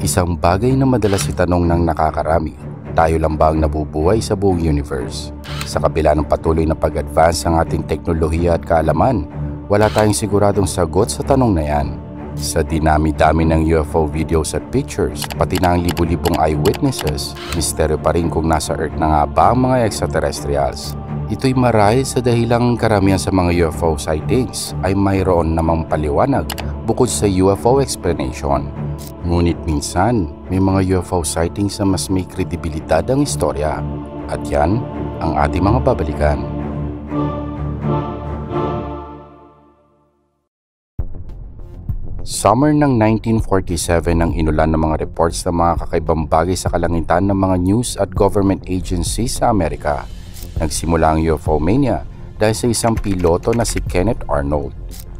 Isang bagay na madalas itanong ng nakakarami, tayo lang ba ang nabubuhay sa buong universe? Sa kabila ng patuloy na pag-advance ng ating teknolohiya at kaalaman, wala tayong siguradong sagot sa tanong na yan. Sa dinami-dami ng UFO videos at pictures, pati na ang libu-libong eyewitnesses, misteryo pa rin kung nasa Earth na nga ba ang mga extraterrestrials. Ito'y marahil sa dahilang karamihan sa mga UFO sightings ay mayroon namang paliwanag bukod sa UFO explanation. Ngunit minsan, may mga UFO sightings na mas may kredibilidad ang istorya. At yan ang ating mga babalikan. Summer ng 1947 nang inulan ng mga reports ng mga kakaibang bagay sa kalangitan ng mga news at government agencies sa Amerika. Nagsimula ang UFO mania dahil sa isang piloto na si Kenneth Arnold.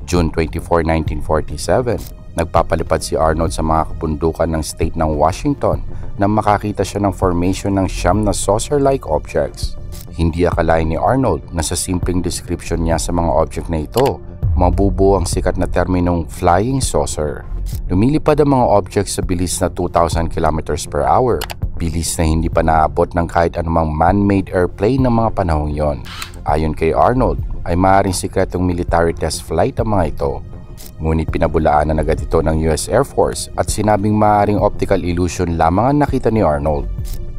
June 24, 1947, nagpapalipad si Arnold sa mga kabundukan ng state ng Washington nang makakita siya ng formation ng siyam na saucer-like objects. Hindi akalain ni Arnold na sa simpleng description niya sa mga object na ito, mabubuo ang sikat na terminong flying saucer. Lumilipad ang mga objects sa bilis na 2,000 km per hour. Bilis na hindi pa naabot ng kahit anumang man-made airplane ng mga panahong yon. Ayon kay Arnold, ay maaaring sikretong military test flight ang mga ito. Ngunit pinabulaan na agad ito ng US Air Force at sinabing maaaring optical illusion lamang ang nakita ni Arnold.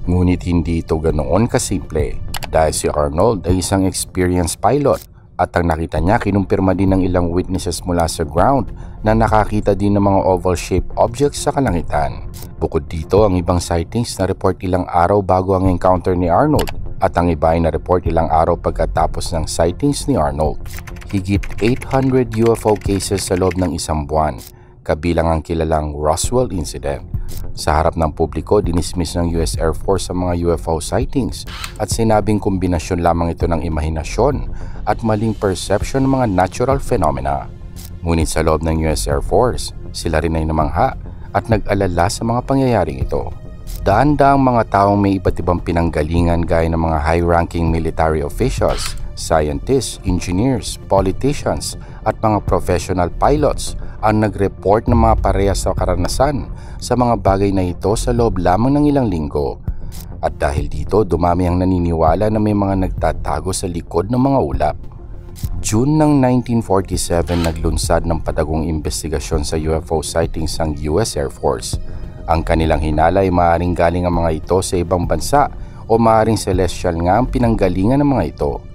Ngunit hindi ito ganoon kasimple dahil si Arnold ay isang experienced pilot at ang nakita niya kinumpirma din ng ilang witnesses mula sa ground na nakakita din ng mga oval-shaped objects sa kalangitan. Bukod dito, ang ibang sightings na report ilang araw bago ang encounter ni Arnold at ang iba ay na-report ilang araw pagkatapos ng sightings ni Arnold. Higit 800 UFO cases sa loob ng isang buwan, kabilang ang kilalang Roswell incident. Sa harap ng publiko, dinismiss ng US Air Force ang mga UFO sightings at sinabing kombinasyon lamang ito ng imahinasyon at maling perception ng mga natural phenomena. Ngunit sa loob ng US Air Force, sila rin ay namangha at nag-alala sa mga pangyayaring ito. Daan-daang mga taong may iba't ibang pinanggalingan gaya ng mga high-ranking military officials, scientists, engineers, politicians at mga professional pilots ang nag-report ng mga parehas na karanasan sa mga bagay na ito sa loob lamang ng ilang linggo. At dahil dito, dumami ang naniniwala na may mga nagtatago sa likod ng mga ulap. June ng 1947, naglunsad ng padagong investigasyon sa UFO sightings ang US Air Force. Ang kanilang hinala ay maaaring galing ang mga ito sa ibang bansa o maaaring celestial nga ang pinanggalingan ng mga ito.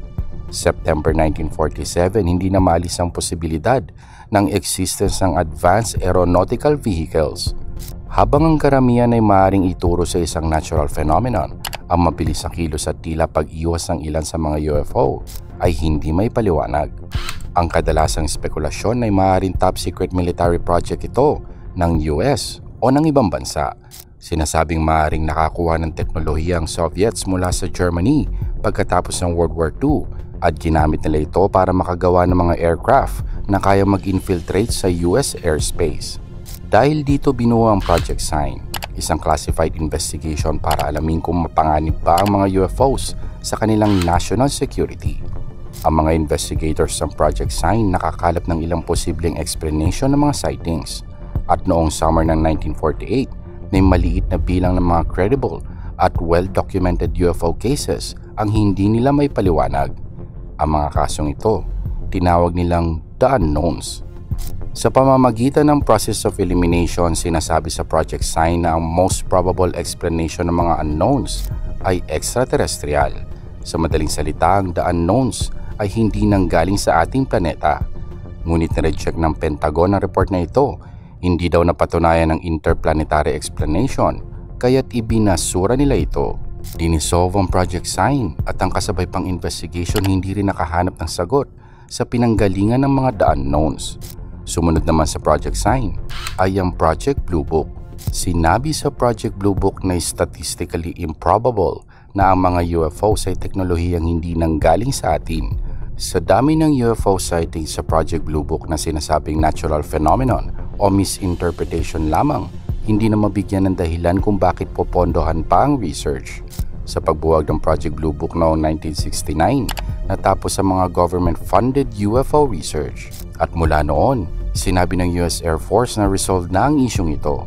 September 1947, hindi na maalis ang posibilidad ng existence ng advanced aeronautical vehicles. Habang ang karamihan ay maaaring ituro sa isang natural phenomenon, ang mabilis na kilos at tila pag-iwas ng ilan sa mga UFO ay hindi may paliwanag. Ang kadalasang spekulasyon ay maaaring top secret military project ito ng US o ng ibang bansa. Sinasabing maaaring nakakuha ng teknolohiya ang Soviets mula sa Germany pagkatapos ng World War II at ginamit nila ito para makagawa ng mga aircraft na kaya mag-infiltrate sa US airspace. Dahil dito binuo ang Project Sign, isang classified investigation para alamin kung mapanganib ba ang mga UFOs sa kanilang national security. Ang mga investigators ng Project Sign nakakalap ng ilang posibleng explanation ng mga sightings. At noong summer ng 1948, may maliit na bilang ng mga credible at well-documented UFO cases ang hindi nila may paliwanag. Ang mga kasong ito, tinawag nilang The Unknowns. Sa pamamagitan ng process of elimination, sinasabi sa Project Sign na ang most probable explanation ng mga unknowns ay extraterrestrial. Sa madaling salita, ang The Unknowns ay hindi nanggaling sa ating planeta. Ngunit na-reject ng Pentagon ang report na ito. Hindi daw napatunayan ng interplanetary explanation, kaya't ibinasura nila ito. Dinisolve ang Project Sign at ang kasabay pang investigation hindi rin nakahanap ng sagot sa pinanggalingan ng mga The Unknowns. Sumunod naman sa Project Sign ay ang Project Blue Book. Sinabi sa Project Blue Book na statistically improbable na ang mga UFOs ay teknolohiyang hindi nanggaling sa atin. Sa dami ng UFO sightings sa Project Blue Book na sinasabing natural phenomenon o misinterpretation lamang, hindi na mabigyan ng dahilan kung bakit popondohan pa ang research. Sa pagbuwag ng Project Blue Book noong 1969, natapos ang mga government-funded UFO research. At mula noon, sinabi ng US Air Force na resolved na ang isyong ito.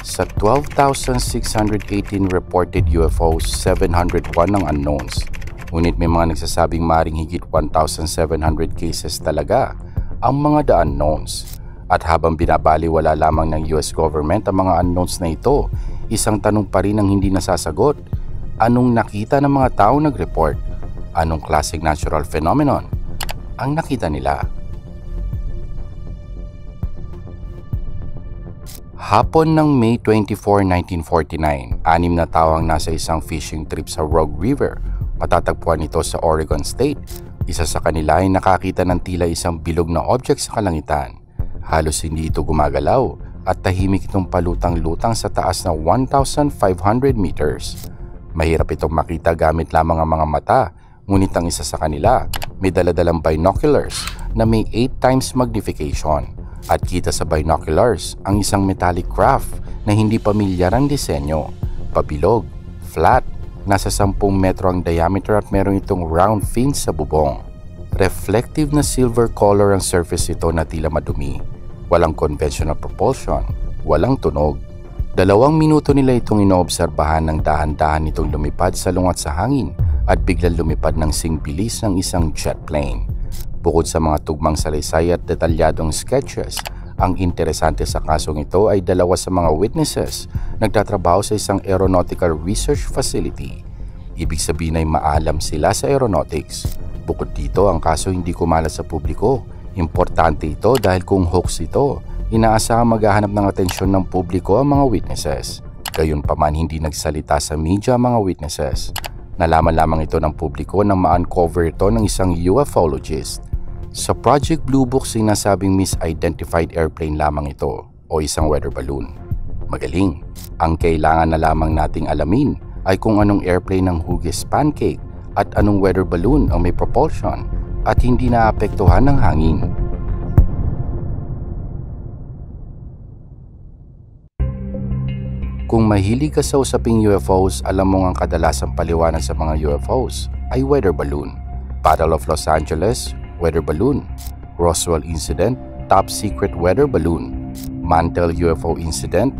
Sa 12,618 reported UFOs, 701 ang unknowns. Ngunit may mga nagsasabing maring higit 1,700 cases talaga ang mga the unknowns. At habang binabaliwala lamang ng US government ang mga unknowns na ito, isang tanong pa rin ang hindi nasasagot. Anong nakita ng mga taong nag-report? Anong klaseng natural phenomenon ang nakita nila? Hapon ng May 24, 1949, 6 na tao ang nasa isang fishing trip sa Rogue River. Matatagpuan ito sa Oregon State. Isa sa kanila ay nakakita ng tila isang bilog na object sa kalangitan. Halos hindi ito gumagalaw at tahimik itong palutang-lutang sa taas na 1,500 meters. Mahirap itong makita gamit lamang ang mga mata, ngunit ang isa sa kanila may daladalang binoculars na may 8 times magnification. At kita sa binoculars ang isang metallic craft na hindi pamilyar ang disenyo. Pabilog, flat, nasa 10 metro ang diameter at meron itong round fins sa bubong. Reflective na silver color ang surface ito na tila madumi. Walang conventional propulsion, walang tunog. 2 minuto nila itong inoobserbahan ng dahan-dahan itong lumipad sa lungat sa hangin at biglang lumipad ng singbilis ng isang jet plane. Bukod sa mga tugmang salaysay at detalyadong sketches, ang interesante sa kasong ito ay 2 sa mga witnesses nagtatrabaho sa isang aeronautical research facility. Ibig sabihin ay maalam sila sa aeronautics. Bukod dito, ang kaso hindi kumalat sa publiko. Importante ito dahil kung hoax ito, inaasahang maghahanap ng atensyon ng publiko ang mga witnesses. Gayunpaman hindi nagsalita sa media ang mga witnesses. Nalaman lamang ito ng publiko nang ma-uncover ito ng isang ufologist. Sa Project Blue Book, sinasabing misidentified airplane lamang ito o isang weather balloon. Magaling. Ang kailangan na lamang nating alamin ay kung anong airplane ang hugis pancake at anong weather balloon ang may propulsion at hindi naapektuhan ng hangin. Kung mahilig ka sa usaping UFOs, alam mo ang kadalasang paliwanag sa mga UFOs ay weather balloon. Battle of Los Angeles, weather balloon. Roswell incident, top secret weather balloon. Mantle UFO incident,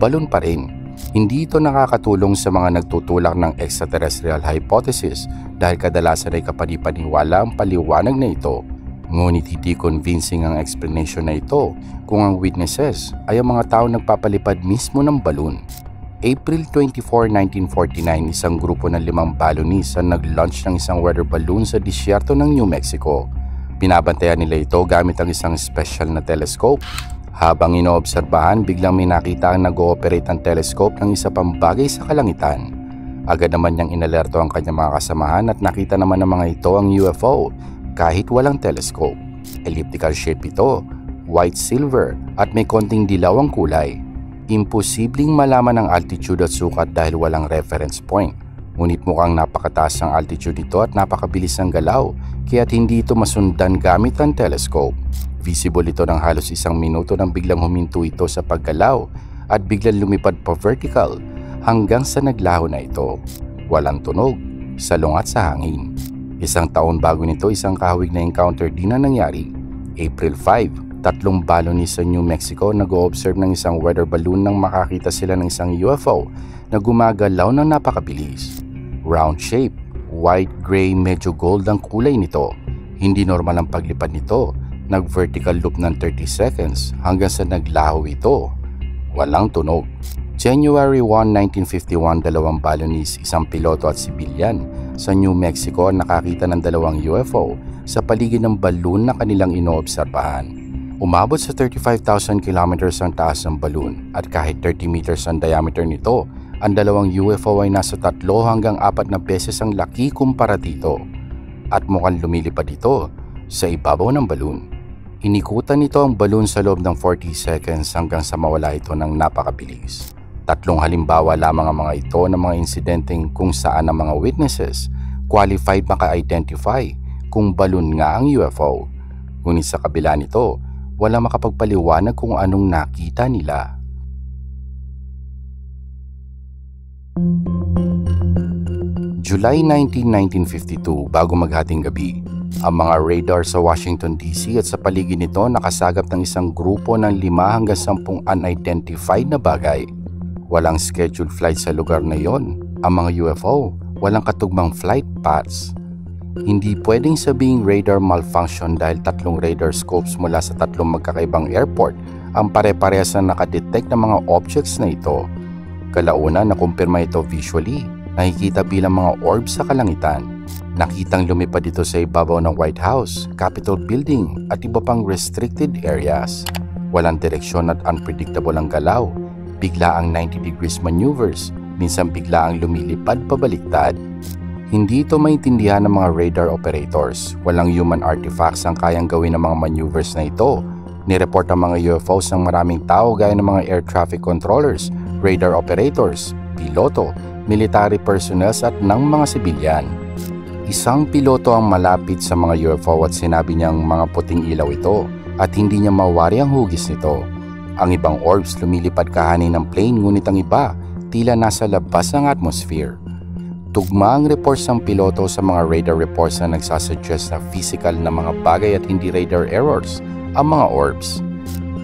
balloon pa rin. Hindi ito nakakatulong sa mga nagtutulak ng extraterrestrial hypothesis dahil kadalasan ay kapanipaniwala ang paliwanag na ito. Ngunit hindi convincing ang explanation na ito kung ang witnesses ay ang mga tao nagpapalipad mismo ng balloon. April 24, 1949, isang grupo ng 5 balloonists ang nag-launch ng isang weather balloon sa disyerto ng New Mexico. Binabantayan nila ito gamit ang isang special na telescope. Habang inoobserbahan, biglang may nakita ang nag-ooperate ang telescope ng isa pang bagay sa kalangitan. Agad naman niyang inalerto ang kanyang mga kasamahan at nakita naman ng mga ito ang UFO kahit walang telescope. Elliptical shape ito, white silver at may konting dilaw ang kulay. Imposibleng malaman ang altitude at sukat dahil walang reference point. Ngunit mukhang napakataas ang altitude nito at napakabilis ng galaw, kaya't hindi ito masundan gamit ang telescope. Visible ito ng halos 1 minuto nang biglang huminto ito sa paggalaw at biglang lumipad pa vertical hanggang sa naglaho na ito. Walang tunog, salungat sa hangin. 1 taon bago nito, isang kahawig na encounter din na nangyari. April 5, 3 balloonists sa New Mexico nag-o-observe ng isang weather balloon nang makakita sila ng isang UFO na gumagalaw ng napakabilis. Round shape, white, gray, medyo gold ang kulay nito. Hindi normal ang paglipad nito. Nag-vertical loop ng 30 seconds hanggang sa naglaho ito. Walang tunog. January 1, 1951, 2 balloonists, isang piloto at sibilyan sa New Mexico nakakita ng 2 UFO sa paligid ng balloon na kanilang inoobserbahan. Umabot sa 35,000 kilometers ang taas ng balloon at kahit 30 meters ang diameter nito, ang 2 UFO ay nasa 3 hanggang 4 na beses ang laki kumpara dito. At mukhang lumilipad ito sa ibabaw ng balloon. Inikutan nito ang balloon sa loob ng 40 seconds hanggang sa mawala ito ng napakabilis. 3 halimbawa lamang ang mga ito ng mga insidenteng kung saan ang mga witnesses qualified maka-identify kung balloon nga ang UFO. Ngunit sa kabila nito, wala makapagpaliwanag kung anong nakita nila. July 19, 1952, bago maghating gabi, Ang mga radar sa Washington DC at sa paligid nito nakasagap ng isang grupo ng 5 hanggang 10 unidentified na bagay. Walang scheduled flight sa lugar na yon. Ang mga UFO, walang katugmang flight paths. Hindi pwedeng sabing radar malfunction dahil 3 radar scopes mula sa 3 magkakaibang airport ang pare-parehas na nakadetect ng mga objects na ito. Kalauna nakumpirma ito visually, nakikita bilang mga orbs sa kalangitan. Nakitang lumipad ito sa ibabaw ng White House, Capitol Building at iba pang restricted areas. Walang direksyon at unpredictable ang galaw. Bigla ang 90 degrees maneuvers, minsan bigla ang lumilipad pabaliktad. Hindi ito maintindihan ng mga radar operators. Walang human artifacts ang kayang gawin ng mga maneuvers na ito. Nireport ang mga UFOs ng maraming tao gaya ng mga air traffic controllers, radar operators, piloto, military personnel at ng mga sibilyan. Isang piloto ang malapit sa mga UFO at sinabi niyang mga puting ilaw ito at hindi niya mawari ang hugis nito. Ang ibang orbs lumilipad kahanin ng plane ngunit ang iba tila nasa labas ng atmosphere. Tugma ang reports ng piloto sa mga radar reports na nagsasuggest na physical na mga bagay at hindi radar errors ang mga orbs.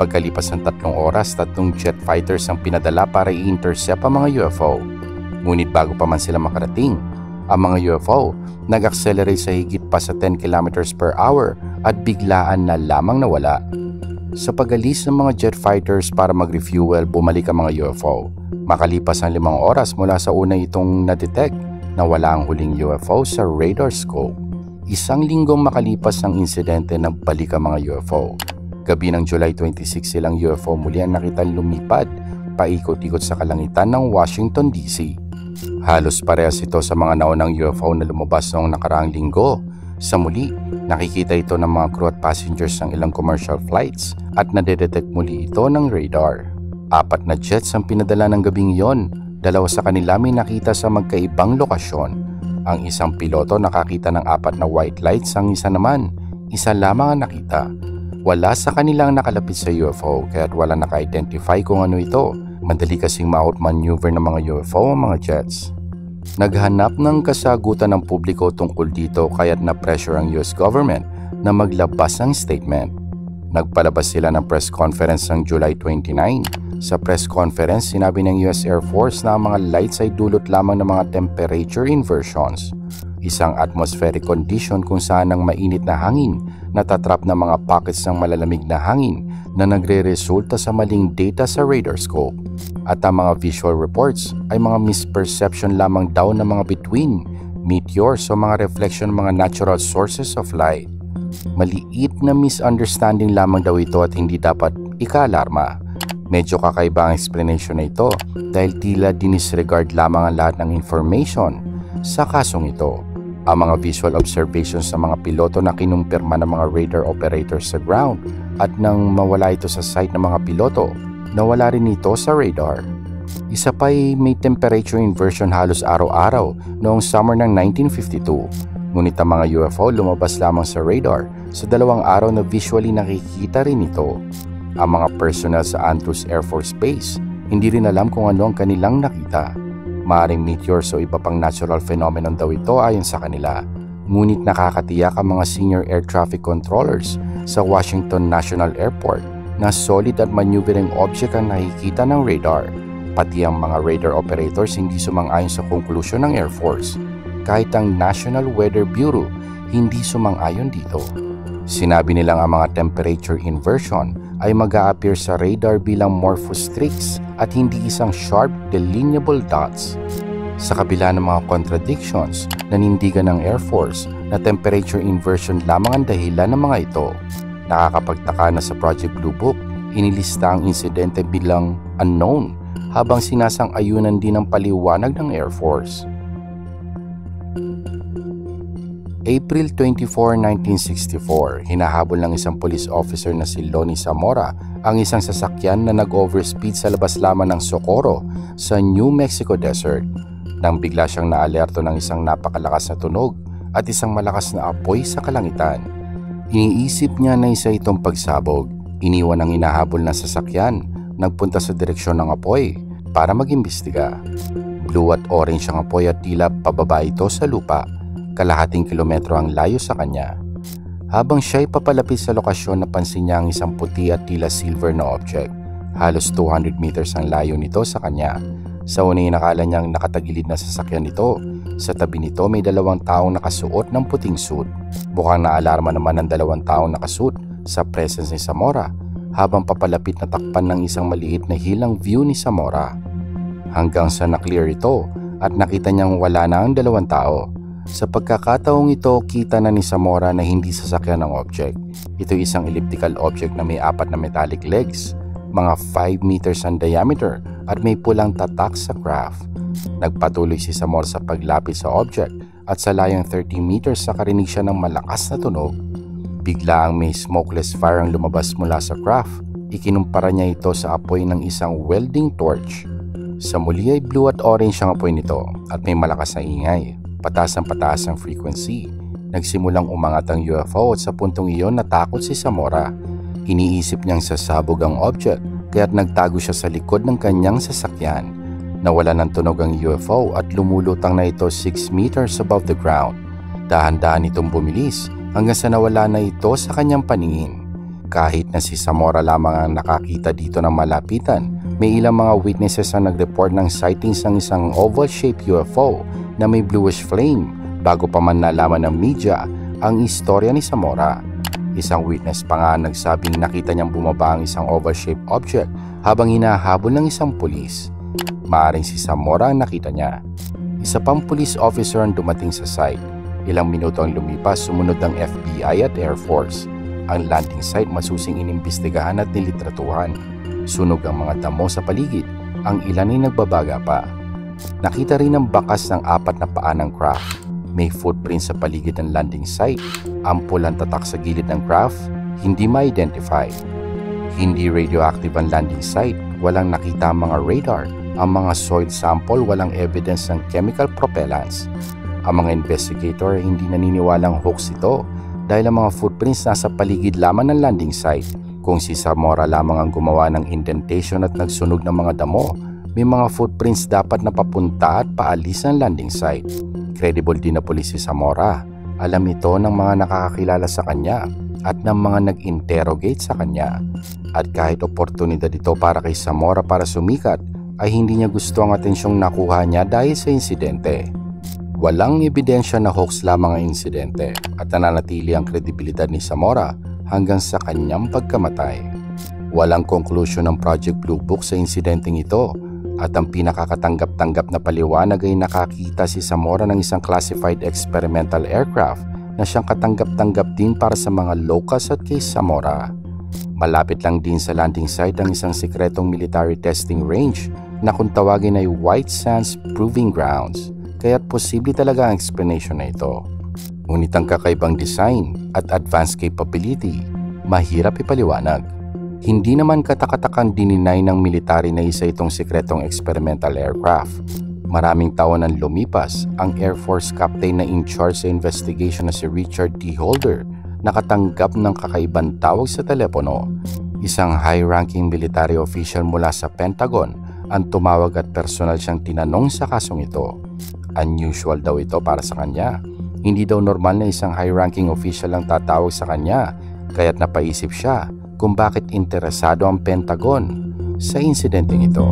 Pagkalipas ng 3 oras, 3 jet fighters ang pinadala para i-intercept ang mga UFO. Ngunit bago pa man sila makarating, ang mga UFO nag-accelerate sa higit pa sa 10 kilometers per hour at biglaan na lamang nawala. Sa pag-alis ng mga jet fighters para mag-refuel, bumalik ang mga UFO. Makalipas ang 5 oras mula sa una itong na-detect, nawala ang huling UFO sa radar scope. 1 linggong makalipas ang insidente, nagbalik ang mga UFO. Gabi ng July 26, silang UFO muli ang nakitang lumipad paikot-ikot sa kalangitan ng Washington DC. Halos parehas ito sa mga naunang UFO na lumabas noong nakaraang linggo. Sa muli, nakikita ito ng mga crew at passengers ng ilang commercial flights at nadedetect muli ito ng radar. 4 na jets ang pinadala ng gabing iyon. 2 sa kanila may nakita sa magkaibang lokasyon. Ang isang piloto nakakita ng 4 na white lights, ang isa naman, isa lamang ang nakita. Wala sa kanilang nakalapit sa UFO kaya't wala naka-identify kung ano ito. Madali kasing ma-outmaneuver ng mga UFO ang mga jets. Naghanap ng kasagutan ng publiko tungkol dito kaya't na-pressure ang US government na maglabas ng statement. Nagpalabas sila ng press conference ng July 29. Sa press conference, sinabi ng US Air Force na ang mga lights ay dulot lamang ng mga temperature inversions. Isang atmospheric condition kung saan ang mainit na hangin natatrap ng mga pockets ng malalamig na hangin na nagre-resulta sa maling data sa radar scope. At ang mga visual reports ay mga misperception lamang daw ng mga between, meteors o mga reflection ng mga natural sources of light. Maliit na misunderstanding lamang daw ito at hindi dapat ikaalarma. Medyo kakaiba ang explanation na ito dahil tila dinisregard lamang ang lahat ng information sa kasong ito. Ang mga visual observations sa mga piloto na kinumpirma ng mga radar operators sa ground at nang mawala ito sa site ng mga piloto, nawala rin ito sa radar. Isa pa ay may temperature inversion halos araw-araw noong summer ng 1952. Ngunit ang mga UFO lumabas lamang sa radar sa 2 araw na visually nakikita rin ito. Ang mga personnel sa Andrews Air Force Base hindi rin alam kung ano ang kanilang nakita. Maaring meteors o iba pang natural phenomenon daw ito ayon sa kanila. Ngunit nakakatiyak ang mga senior air traffic controllers sa Washington National Airport na solid at maneuvering object ang nakikita ng radar. Pati ang mga radar operators hindi sumang-ayon sa konklusyon ng Air Force. Kahit ang National Weather Bureau hindi sumang-ayon dito. Sinabi nilang ang mga temperature inversion ay mag-a-appear sa radar bilang morphostrix at hindi isang sharp, delineable dots. Sa kabila ng mga contradictions, nanindigan ng Air Force na temperature inversion lamang ang dahilan ng mga ito. Nakakapagtaka na sa Project Blue Book, inilista ang insidente bilang unknown habang sinasang-ayunan din ang paliwanag ng Air Force. April 24, 1964, hinahabol ng isang police officer na si Lonnie Zamora ang isang sasakyan na nag-overspeed sa labas lamang ng Socorro sa New Mexico Desert. Nang bigla siyang naalerto ng isang napakalakas na tunog at isang malakas na apoy sa kalangitan. Iniisip niya na isa itong pagsabog. Iniwan ang hinahabol na sasakyan, nagpunta sa direksyon ng apoy para mag-imbestiga. Blue at orange ang apoy at tila pababa ito sa lupa. Kalahating kilometro ang layo sa kanya. Habang siya'y papalapit sa lokasyon, napansin niya ang isang puti at tila silver na object. Halos 200 meters ang layo nito sa kanya. Sa una inakala niyang nakatagilid na sasakyan nito. Sa tabi nito may dalawang taong nakasuot ng puting suit. Mukhang naalarma naman ang dalawang taong nakasuot sa presence ni Zamora habang papalapit na takpan ng isang maliit na hilang view ni Zamora. Hanggang sa na-clear ito at nakita niyang wala na ang dalawang tao. Sa pagkakataong ito, kita na ni Zamora na hindi sasakyan ng object. Ito isang elliptical object na may 4 na metallic legs, mga 5 meters ang diameter at may pulang tatak sa craft. Nagpatuloy si Zamora sa paglapit sa object at sa layong 30 meters nakarinig siya ng malakas na tunog. Bigla ang may smokeless fire ang lumabas mula sa craft. Ikinumpara niya ito sa apoy ng isang welding torch. Sa muli ay blue at orange ang apoy nito at may malakas na ingay. Pataas ang frequency. Nagsimulang umangat ang UFO at sa puntong iyon natakot si Zamora. Iniisip niyang sasabog ang object kaya't nagtago siya sa likod ng kanyang sasakyan. Nawala ng tunog ang UFO at lumulutang na ito 6 meters above the ground. Dahan-dahan itong bumilis hanggang sa nawala na ito sa kanyang paningin. Kahit na si Zamora lamang ang nakakita dito ng malapitan, may ilang mga witnesses ang nag-report ng sightings ng isang oval-shaped UFO na may bluish flame bago pa man nalaman ng media ang istorya ni Zamora. Isang witness pa nga nagsabing nakita niyang bumaba ang isang oval-shaped object habang hinahabol ng isang pulis. Maaring si Zamora ang nakita niya. Isa pang police officer ang dumating sa site. Ilang minuto ang lumipas, sumunod ang FBI at Air Force. Ang landing site masusing inimbestigahan at nilitratuhan. Sunog ang mga damo sa paligid, ang ilan ay nagbabaga pa. Nakita rin ang bakas ng 4 na paa ng craft. May footprint sa paligid ng landing site. Ampul ang tatak sa gilid ng craft, hindi ma-identify. Hindi radioactive ang landing site, walang nakita ang mga radar. Ang mga soil sample walang evidence ng chemical propellants. Ang mga investigator ay hindi naniniwalang hoax ito dahil ang mga footprints nasa paligid lamang ng landing site. Kung si Zamora lamang ang gumawa ng indentation at nagsunog ng mga damo, may mga footprints dapat na papunta at paalis ng landing site. Credible din na pulis si Zamora. Alam ito ng mga nakakakilala sa kanya at ng mga nag-interrogate sa kanya. At kahit oportunidad ito para kay Zamora para sumikat, ay hindi niya gusto ang atensyong nakuha niya dahil sa insidente. Walang ebidensya na hoax lamang ang insidente at nananatili ang kredibilidad ni Zamora hanggang sa kanyang pagkamatay. Walang conclusion ng Project Blue Book sa insidenteng ito at ang pinakakatanggap-tanggap na paliwanag ay nakakita si Zamora ng isang classified experimental aircraft na siyang katanggap-tanggap din para sa mga locals at kay Zamora. Malapit lang din sa landing site ang isang sikretong military testing range na kung tawagin ay White Sands Proving Grounds, kaya't posible talaga ang explanation na ito. Ngunit ang kakaibang design at advanced capability, mahirap ipaliwanag. Hindi naman katakatakang dininay ng military na isa itong sikretong experimental aircraft. Maraming taon ang lumipas, ang Air Force captain na in charge sa investigation na si Richard D. Holder nakatanggap ng kakaibang tawag sa telepono. Isang high-ranking military official mula sa Pentagon ang tumawag at personal siyang tinanong sa kasong ito. Unusual daw ito para sa kanya. Hindi daw normal na isang high-ranking official ang tatawag sa kanya, kaya't napaisip siya kung bakit interesado ang Pentagon sa insidenteng ito.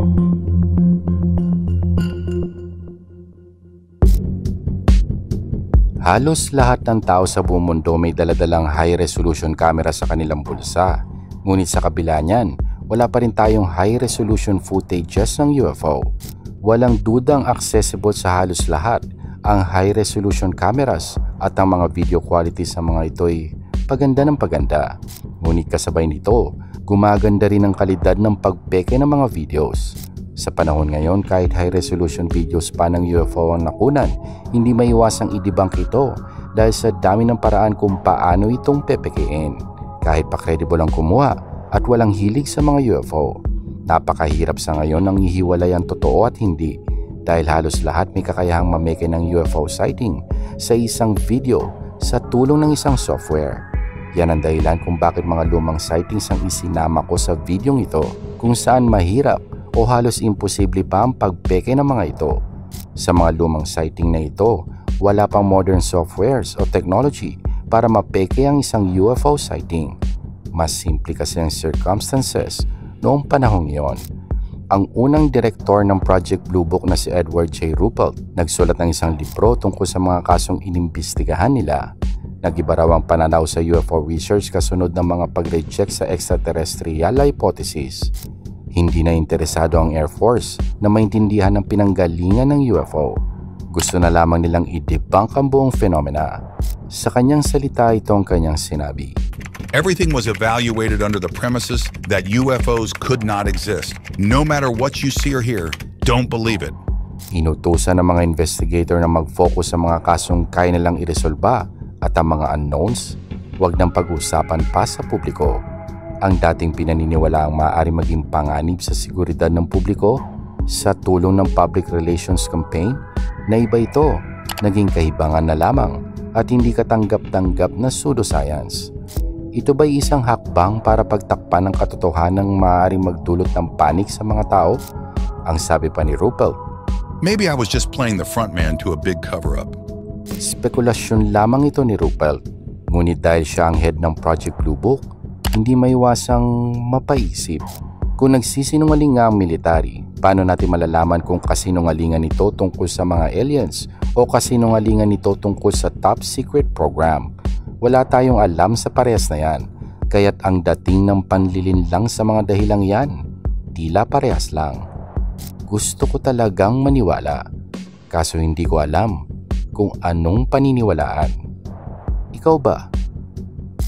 Halos lahat ng tao sa buong mundo may daladalang high-resolution camera sa kanilang bulsa. Ngunit sa kabila niyan, wala pa rin tayong high-resolution footages ng UFO. Walang dudang accessible sa halos lahat ang high-resolution cameras at ang mga video quality sa mga ito ay paganda ng paganda. Ngunit kasabay nito, gumaganda rin ang kalidad ng pagpeke ng mga videos. Sa panahon ngayon, kahit high-resolution videos pa ng UFO ang nakunan, hindi maiwasang i-debunk ito dahil sa dami ng paraan kung paano itong pepekein. Kahit pa credible ang kumuha at walang hilig sa mga UFO, napakahirap sa ngayon ang ihiwalay ang totoo at hindi dahil halos lahat may kakayahang mameke ng UFO sighting sa isang video sa tulong ng isang software. Yan ang dahilan kung bakit mga lumang sightings ang isinama ko sa videong ito kung saan mahirap o halos imposible pa ang pagpeke ng mga ito. Sa mga lumang sighting na ito, wala pang modern softwares o technology para mapeke ang isang UFO sighting. Mas simple kasi ang circumstances noong panahong iyon. Ang unang direktor ng Project Blue Book na si Edward J. Ruppelt nagsulat ng isang libro tungkol sa mga kasong inimbestigahan nila. Nag-iba raw ang pananaw sa UFO research kasunod ng mga pag-reject sa extraterrestrial hypothesis. Hindi na interesado ang Air Force na maintindihan ang pinanggalingan ng UFO. Gusto na lamang nilang i-debunk ang buong phenomena. Sa kanyang salita, ito ang kanyang sinabi. Everything was evaluated under the premises that UFOs could not exist. No matter what you see or hear, don't believe it. Inutusan ng mga investigator na mag-focus sa mga kasong kaya nilang iresolba at ang mga unknowns, huwag nang pag-usapan pa sa publiko. Ang dating pinaniniwalaang maaari maging panganib sa seguridad ng publiko sa tulong ng public relations campaign na iba ito, naging kahibangan na lamang at hindi katanggap-tanggap na pseudoscience. Ito ba'y isang hakbang para pagtakpan ng katotohanang maaaring magdulot ng panik sa mga tao? Ang sabi pa ni Ruppelt, Maybe I was just playing the front man to a big cover-up. spekulasyon lamang ito ni Ruppelt. Ngunit dahil siya ang head ng Project Blue Book, hindi maiwasang mapaisip. Kung nagsisinungaling nga ang military, paano natin malalaman kung kasinungalingan ito tungkol sa mga aliens o kasinungalingan ito tungkol sa top secret program? Wala tayong alam sa parehas na yan, kaya't ang dating ng panlilin lang sa mga dahilang yan, tila parehas lang. Gusto ko talagang maniwala, kaso hindi ko alam kung anong paniniwalaan. Ikaw ba?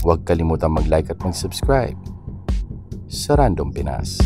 Huwag kalimutang mag-like at mag-subscribe sa Random Pinas.